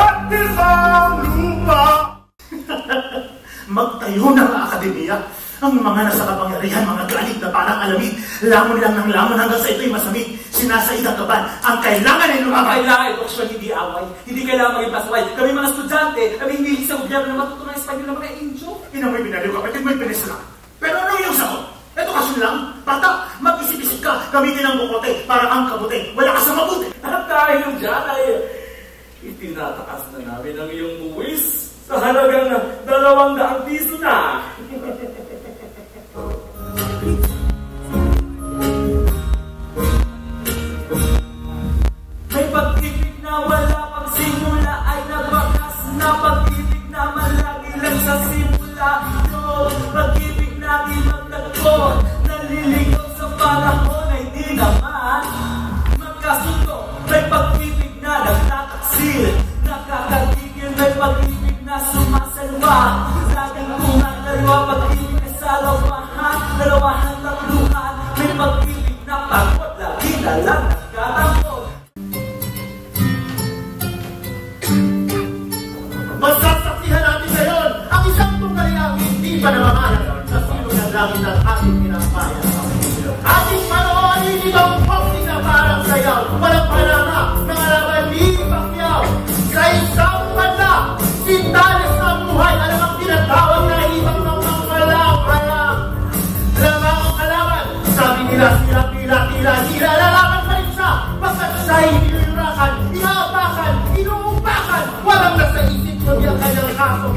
at isang lupa. Magtayo ng akademiya. Ang mga nasa kapangyarihan, mga galit na parang alamid. Lamon lang ng lamon hanggang sa ito'y masamid. Sinasaid ang kaban. Ang kailangan ay lumaban. Ang kailangan ay dokasyon, hindi away. Hindi kailangan maging pasaway. Kami mga estudyante, kami hindi sa gobyerno na matutunan Espanyol ng mga injo. Inamoy binaliw kapatid mo'y pinisla. Pero ano yung sagot? Edukasyon lang. Bata, mag-isip-isip ka. Gamitin ang bukote para ang kabuti. Wala ka sa mabuti. At dahil dyan ay itinatakas na namin ang iyong buwis sa halagang 200 piso na. May pag-ibig na wala pang simula ay nagwakas na pag-ibig na malagi lang sa simula. Pag-ibig na di magtagpo, naliligaw sa panahon ay di naman magkasundo. May pag-ibig na nagtataksil, nakakatigil. May pag-ibig na sumasalwa, laging kumadalwa. Pag-ibig na salawahan, dalawahan, tatluhan. May pag-ibig na pagod, lagi na lang nagkatapos. Masasaksihan natin ngayon ang isang tunggaling hindi pa namamalag sa silong ng langit ng ating pinapayan. Ating panoon, ibang boxing na parang sayaw. Walang palama, mga laban di Pacquiao. Sa isang banda, si Talis ang buhay. Alam ang tinatawag na ibang mga walang-alam. Lamang ang kalaban, sabi nila sila tila. Lalaban pa rin siya, basta siya'y inilurakan, inaapakan, inuumpakan. Walang nasa isip kundi ang kanyang kaso.